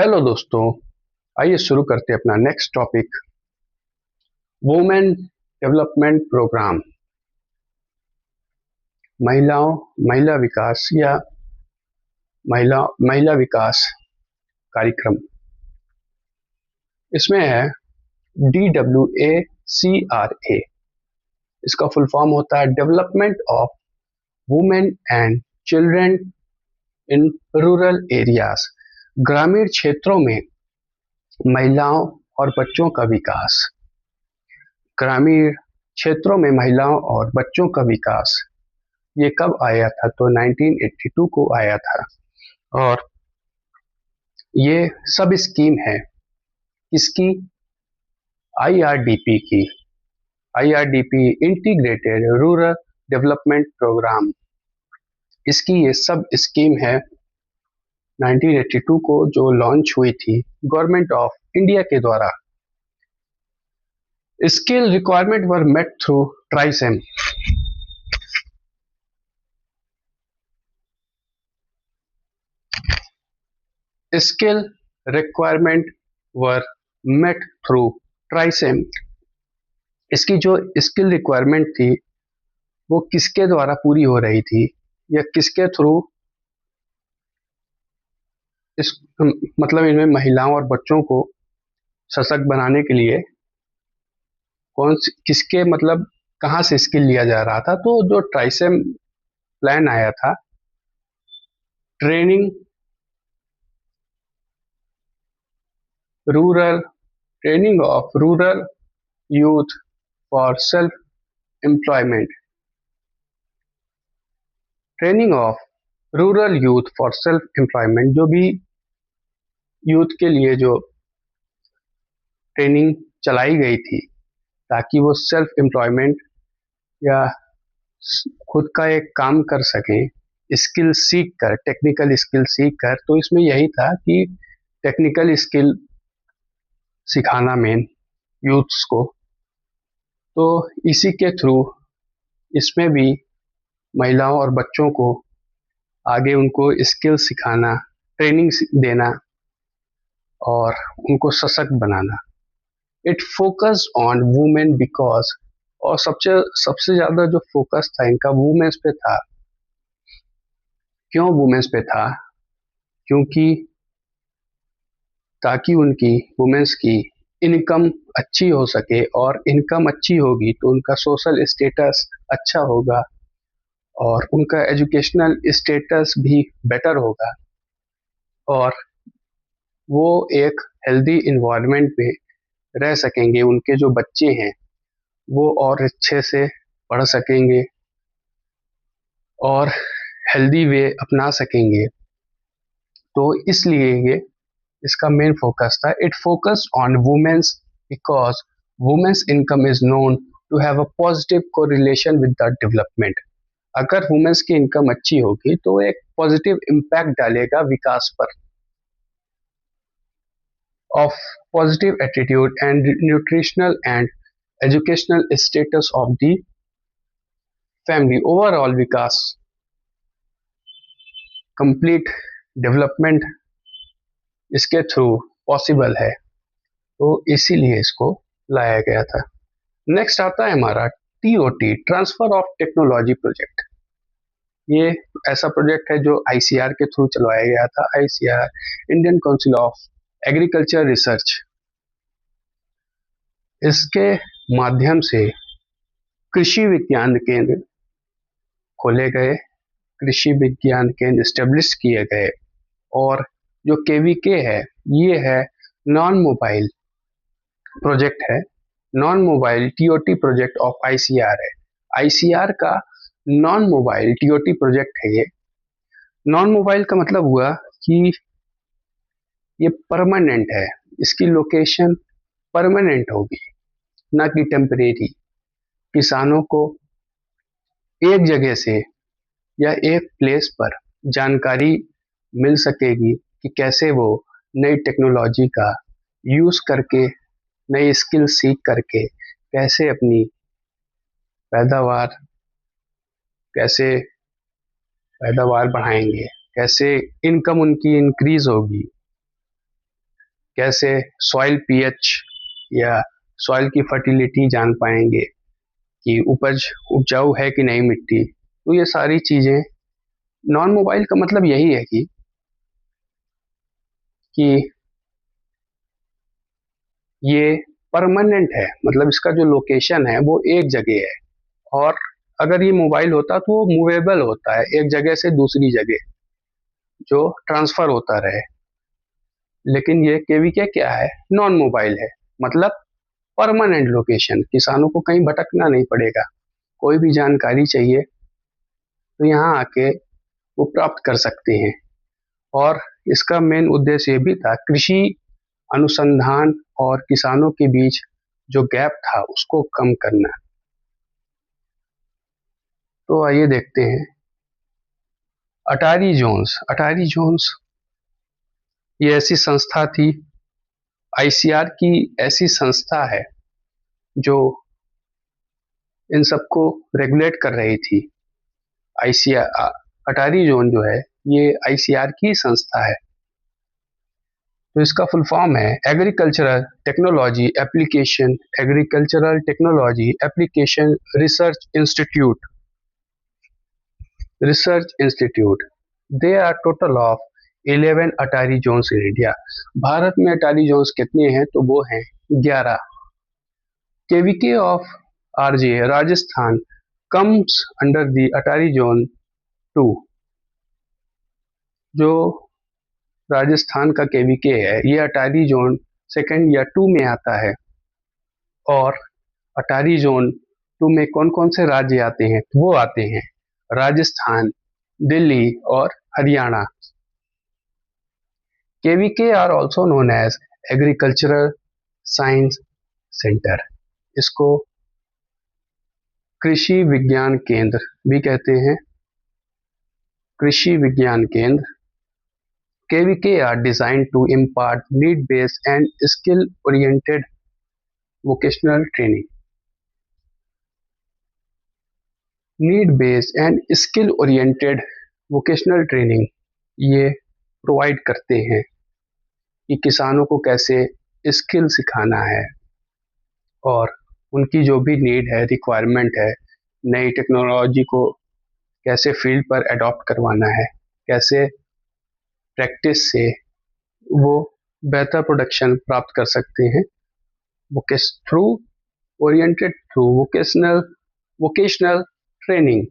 Hello दोस्तों। आइए शुरू करते हैं अपना next topic, women development programme. महिलाओं महिला विकास या महिला महिला विकास कार्यक्रम। इसमें है DWACRA। इसका फुल फॉर्म होता है development of women and children in rural areas. ग्रामीण क्षेत्रों में महिलाओं और बच्चों का विकास। ग्रामीण क्षेत्रों में महिलाओं और बच्चों का विकास ये कब आया था? तो 1982 को आया था। और ये सब स्कीम है इसकी IRDP की। IRDP integrated rural development programme, इसकी ये सब स्कीम है 1982 को जो लॉन्च हुई थी गवर्नमेंट ऑफ इंडिया के द्वारा। स्किल रिक्वायरमेंट वर मेट थ्रू ट्राइसेम। स्किल रिक्वायरमेंट वर मेट थ्रू ट्राइसेम। इसकी जो स्किल रिक्वायरमेंट थी वो किसके द्वारा पूरी हो रही थी या किसके थ्रू? इस मतलब इनमें महिलाओं और बच्चों को सशक्त बनाने के लिए किसके मतलब कहाँ से स्किल लिया जा रहा था? तो जो ट्राइसेम प्लान आया था, training rural training of rural youth for self employment. Training of rural youth for self employment, जो भी यूथ के लिए जो ट्रेनिंग चलाई गई थी ताकि वो सेल्फ एम्प्लॉयमेंट या खुद का एक काम कर सकें, स्किल सीख कर, टेक्निकल स्किल सीख कर। तो इसमें यही था कि टेक्निकल स्किल सिखाना मेन यूथ्स को। तो इसी के थ्रू इसमें भी महिलाओं और बच्चों को आगे उनको स्किल सिखाना, ट्रेनिंग देना और उनको सशक्त बनाना। It focus on women because, और सबसे सबसे ज्यादा जो फोकस था इनका वुमेन्स पे था। क्यों वुमेन्स पे था? क्योंकि ताकि उनकी वुमेन्स की इनकम अच्छी हो सके, और इनकम अच्छी होगी तो उनका सोशल स्टेटस अच्छा होगा और उनका एजुकेशनल स्टेटस भी बेटर होगा, और वो एक हेल्दी इन्वायरमेंट में रह सकेंगे। उनके जो बच्चे हैं वो और अच्छे से पढ़ सकेंगे और हेल्दी वे अपना सकेंगे। तो इसलिए ये इसका मेन फोकस था। It focus on women's because women's income is known to have a positive correlation with the development. अगर वुमेन्स की इनकम अच्छी होगी तो एक पॉजिटिव इम्पैक्ट डालेगा विकास पर, of positive attitude and nutritional and educational status of the family. Overall विकास, कंप्लीट डेवलपमेंट इसके थ्रू पॉसिबल है, तो इसीलिए इसको लाया गया था। नेक्स्ट आता है हमारा TOT, transfer of technology project. ये ऐसा प्रोजेक्ट है जो ICR के थ्रू चलवाया गया था। ICR, Indian council of agriculture research. इसके माध्यम से कृषि विज्ञान केंद्र खोले गए, कृषि विज्ञान केंद्र स्टेब्लिश किए गए। और जो KVK है ये है नॉन मोबाइल प्रोजेक्ट है, non mobile TOT project of ICR है। ICR का नॉन मोबाइल TOT प्रोजेक्ट है। ये नॉन मोबाइल का मतलब हुआ कि ये परमानेंट है, इसकी लोकेशन परमानेंट होगी ना कि टेम्परेरी। किसानों को एक जगह से या एक प्लेस पर जानकारी मिल सकेगी कि कैसे वो नई टेक्नोलॉजी का यूज करके, नई स्किल सीख करके कैसे अपनी पैदावार कैसे पैदावार बढ़ाएंगे, कैसे इनकम उनकी इंक्रीज होगी। कैसे सॉइल पीएच या सॉइल की फर्टिलिटी जान पाएंगे कि उपज उपजाऊ है कि नहीं मिट्टी। तो ये सारी चीज़ें, नॉन मोबाइल का मतलब यही है कि ये परमानेंट है, मतलब इसका जो लोकेशन है वो एक जगह है। और अगर ये मोबाइल होता तो वो मूवेबल होता है, एक जगह से दूसरी जगह जो ट्रांसफर होता रहे। लेकिन ये केवीके क्या है, नॉन मोबाइल है, मतलब परमानेंट लोकेशन, किसानों को कहीं भटकना नहीं पड़ेगा। कोई भी जानकारी चाहिए तो यहाँ आके वो प्राप्त कर सकते हैं। और इसका मेन उद्देश्य ये भी था, कृषि अनुसंधान और किसानों के बीच जो गैप था उसको कम करना। तो आइए देखते हैं अटारी जोन्स। अटारी जोन्स ये ऐसी संस्था थी, आईसीआर की ऐसी संस्था है जो इन सबको रेगुलेट कर रही थी। आईसीआर, अटारी जोन जो है ये आईसीआर की संस्था है। तो इसका फुल फॉर्म है agricultural technology application, agricultural technology application research institute, research institute. They are total of 11 ATARI zones in India. Bharat में अटारी जोन्स कितने हैं, तो वो हैं 11। KVK of RJ Rajasthan comes under the ATARI zone 2। जो राजस्थान का केवीके है ये अटारी जोन सेकंड या 2 में आता है। और अटारी जोन 2 में कौन कौन से राज्य आते हैं, तो वो आते हैं राजस्थान, दिल्ली और Haryana. KVK are also known as agricultural science centre. इसको कृषि विज्ञान केंद्र भी कहते हैं, Krishi Vigyan Kendra. KVK are designed to impart need based and skill oriented vocational training. Need based and skill oriented vocational training ये प्रोवाइड करते हैं कि किसानों को कैसे स्किल सिखाना है और उनकी जो भी नीड है, रिक्वायरमेंट है, नई टेक्नोलॉजी को कैसे फील्ड पर अडॉप्ट करवाना है, कैसे प्रैक्टिस से वो बेहतर प्रोडक्शन प्राप्त कर सकते हैं through oriented through vocational training.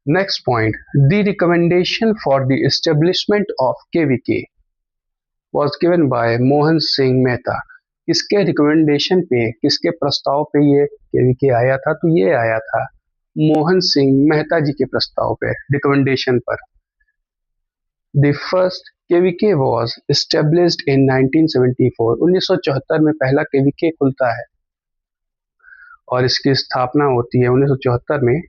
Next point, the recommendation for the establishment of KVK was given by Mohan Singh Mehta. किसके रिकमेंडेशन पे, किसके प्रस्ताव पे ये केवीके आया था, तो ये आया था मोहन सिंह मेहता जी के प्रस्ताव पे, रिकमेंडेशन पर। The first KVK was established in 1974। 1974 में पहला केवीके खुलता है और इसकी स्थापना होती है 1974 में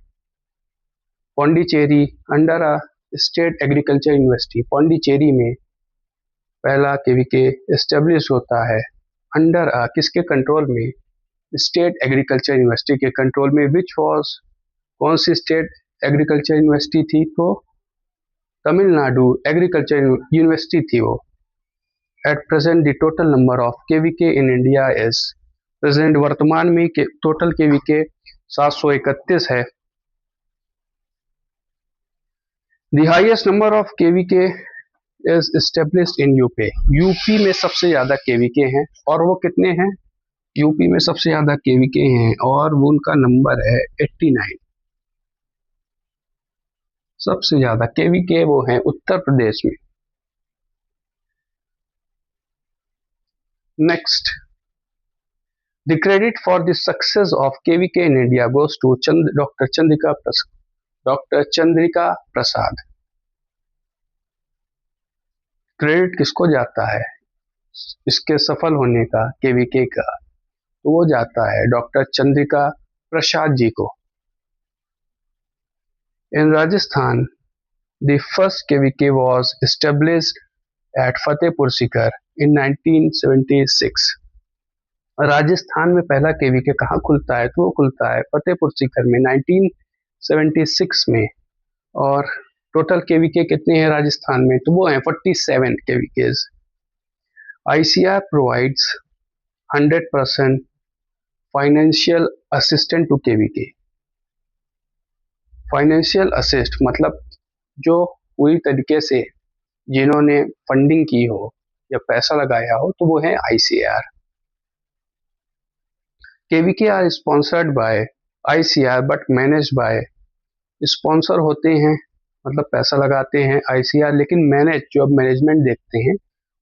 Pondicherry under a state agriculture university. Pondicherry में पहला केवीके एस्टेब्लिश होता है अंडर अ, किसके कंट्रोल में, स्टेट एग्रीकल्चर यूनिवर्सिटी के कंट्रोल में। विच वाज, कौन सी स्टेट एग्रीकल्चर यूनिवर्सिटी थी, तो तमिलनाडु एग्रीकल्चर यूनिवर्सिटी थी वो। At present the total number of KVK in India is, present वर्तमान में टोटल केवीके 731 है। The highest number of KVK is established in UP. UP में सबसे ज्यादा केवीके हैं, और वो कितने हैं, यूपी में सबसे ज्यादा केवीके हैं और वो उनका नंबर है 89। सबसे ज्यादा केवीके वो हैं उत्तर प्रदेश में। Next, the credit for the success of KVK in India goes to doctor Chandrika Prasad. Credit किसको जाता है इसके सफल होने का, केवीके का, तो वो जाता है डॉक्टर चंद्रिका प्रसाद जी को। In Rajasthan the first KVK was established at Fatehpur Sikar in 1976। Rajasthan में पहला केवीके कहाँ खुलता है, तो वो खुलता है फतेहपुर सीकर में 1976 में। और टोटल केवीके कितने हैं राजस्थान में, तो वो हैं 47 KVKs. ICAR provides 100% financial assistant to KVK. Financial assist मतलब जो पूरी तरीके से जिन्होंने फंडिंग की हो या पैसा लगाया हो, तो वो है ICAR. KVK are sponsored by ICAR but manage by, sponsor होते हैं मतलब पैसा लगाते हैं आईसीआर, लेकिन मैनेज जो अब मैनेजमेंट देखते हैं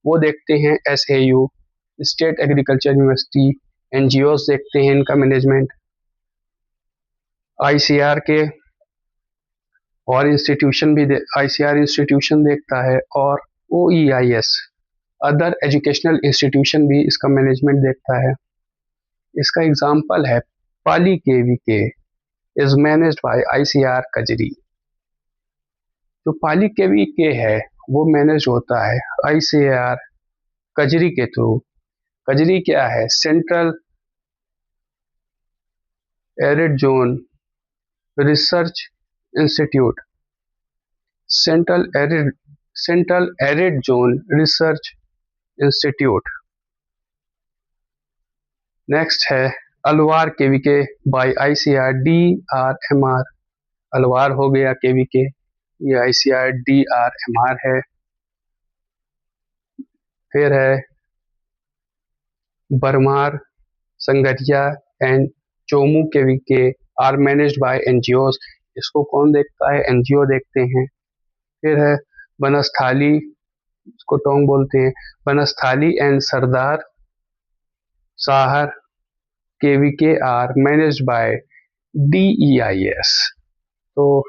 वो देखते हैं SAU, state agriculture university, NGOs देखते हैं इनका मैनेजमेंट। आईसीआर के और इंस्टीट्यूशन भी आईसीआर इंस्टीट्यूशन देखता है, और ओईआईएस अदर एजुकेशनल इंस्टीट्यूशन भी इसका मैनेजमेंट देखता है। इसका एग्जाम्पल है Pali KVK is managed by ICR कजरी। जो पाली केवीके है वो मैनेज होता है आईसीआर कजरी के थ्रू। कजरी क्या है, central arid zone research institute, central arid zone research institute. Next है Alwar KVK by ICR DRMR. Alwar हो गया केवीके, ये आईसीआर डीआरएमआर है। फिर है Barmer, Sangaria and Chomu KVK are managed by NGOs. इसको कौन देखता है, एनजीओ देखते हैं। फिर है बनस्थाली, इसको टोंग बोलते हैं, Banasthali and Sardar Shahar KVK are managed by DEIS, तो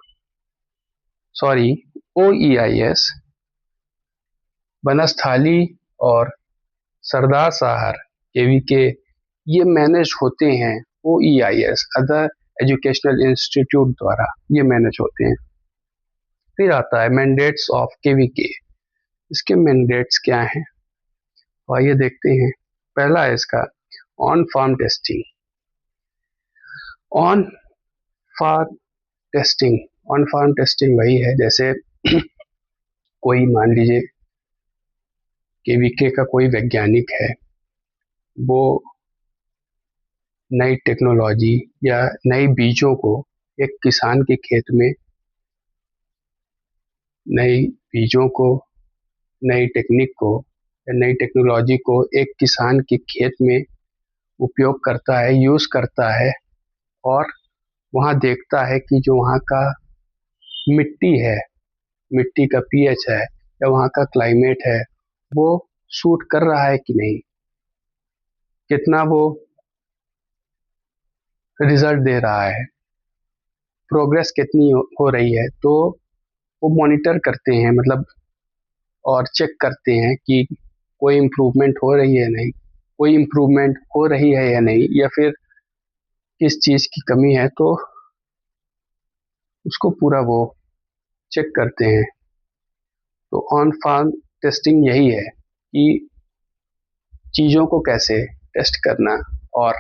सॉरी ओईआईएस। बनस्थाली और सरदार साहर केवीके ये मैनेज होते हैं ओईआईएस अदर एजुकेशनल इंस्टीट्यूट द्वारा, ये मैनेज होते हैं। फिर आता है मैंडेट्स ऑफ केवीके। इसके मैंडेट्स क्या हैं, तो आइए देखते हैं। पहला है इसका on farm testing. On farm testing, on farm testing वही है जैसे कोई मान लीजिए केवीके का कोई वैज्ञानिक है, वो नई टेक्नोलॉजी या नई बीजों को एक किसान के खेत में, नई बीजों को, नई टेक्निक को या नई टेक्नोलॉजी को एक किसान के खेत में उपयोग करता है, यूज़ करता है, और वहाँ देखता है कि जो वहाँ का मिट्टी है, मिट्टी का पीएच है या वहाँ का क्लाइमेट है, वो सूट कर रहा है कि नहीं, कितना वो रिजल्ट दे रहा है, प्रोग्रेस कितनी हो रही है, तो वो मॉनिटर करते हैं मतलब, और चेक करते हैं कि कोई इम्प्रूवमेंट हो रही है नहीं, कोई इम्प्रूवमेंट हो रही है या नहीं, या फिर किस चीज़ की कमी है, तो उसको पूरा वो चेक करते हैं। तो ऑन फार्म टेस्टिंग यही है कि चीज़ों को कैसे टेस्ट करना और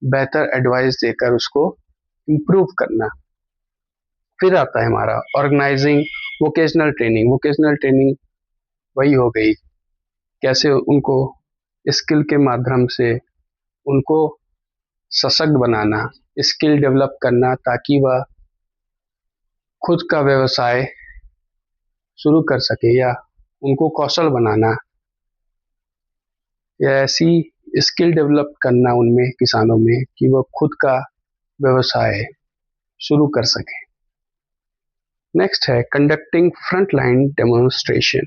बेहतर एडवाइस देकर उसको इम्प्रूव करना। फिर आता है हमारा organizing vocational training. Vocational training वही हो गई, कैसे उनको स्किल के माध्यम से उनको सशक्त बनाना, स्किल डेवलप करना, ताकि वह खुद का व्यवसाय शुरू कर सके, या उनको कौशल बनाना या ऐसी स्किल डेवलप करना उनमें, किसानों में, कि वह खुद का व्यवसाय शुरू कर सके। नेक्स्ट है conducting front line demonstration.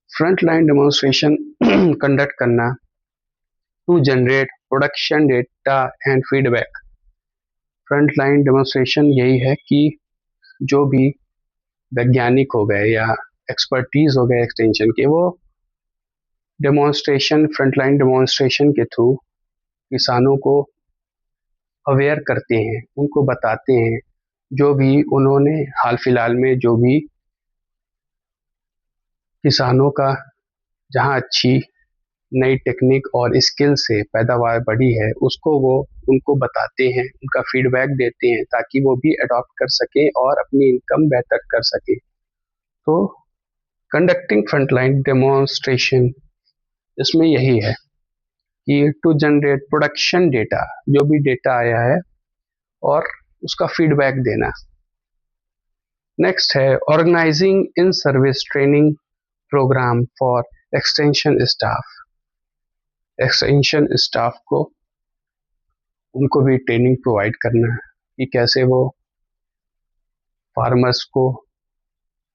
Front line demonstration conduct करना to generate production data and feedback. Front line demonstration यही है कि जो भी वैज्ञानिक हो गए या एक्सपर्टीज हो गए एक्सटेंशन के, वो डेमोन्स्ट्रेशन, फ्रंट लाइन डेमोन्स्ट्रेशन के थ्रू किसानों को अवेयर करते हैं, उनको बताते हैं जो भी उन्होंने हाल फिलहाल में जो भी किसानों का जहाँ अच्छी नई टेक्निक और स्किल से पैदावार बढ़ी है उसको वो उनको बताते हैं, उनका फीडबैक देते हैं ताकि वो भी अडॉप्ट कर सकें और अपनी इनकम बेहतर कर सकें। तो कंडक्टिंग फ्रंटलाइन डेमोन्स्ट्रेशन इसमें यही है कि टू जनरेट प्रोडक्शन डेटा, जो भी डेटा आया है और उसका फीडबैक देना। नेक्स्ट है organizing in service training programme for extension staff. Extension staff को उनको भी ट्रेनिंग प्रोवाइड करना है कि कैसे वो फार्मर्स को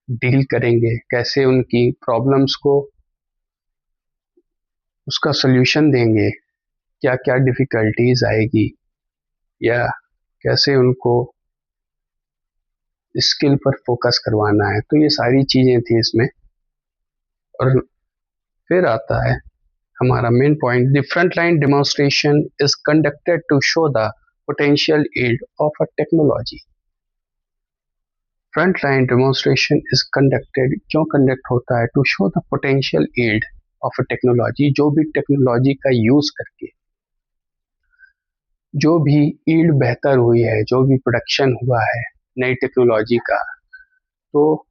डील करेंगे, कैसे उनकी प्रॉब्लम्स को उसका सल्यूशन देंगे, क्या क्या डिफ़िकल्टीज आएगी, या कैसे उनको स्किल पर फोकस करवाना है। तो ये सारी चीज़ें थी इसमें। और फिर आता है हमारा main point, the front line demonstration is conducted to show the potential yield of a technology. Front line demonstration is conducted, क्यों कंडक्ट होता है? To show the potential yield of a technology, जो भी टेक्नोलॉजी का use करके जो भी yield बेहतर हुई है, जो भी प्रोडक्शन हुआ है नई टेक्नोलॉजी का, तो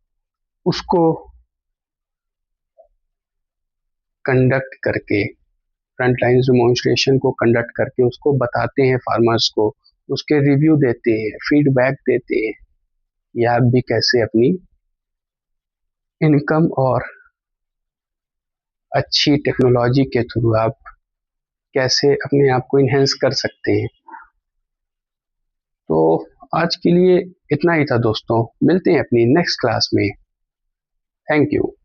उसको कंडक्ट करके, फ्रंट लाइन डेमोन्स्ट्रेशन को कंडक्ट करके उसको बताते हैं फार्मर्स को, उसके रिव्यू देते हैं, फीडबैक देते हैं कि आप भी कैसे अपनी इनकम और अच्छी टेक्नोलॉजी के थ्रू आप कैसे अपने आप को इन्हेंस कर सकते हैं। तो आज के लिए इतना ही था दोस्तों, मिलते हैं अपनी नेक्स्ट क्लास में। Thank you.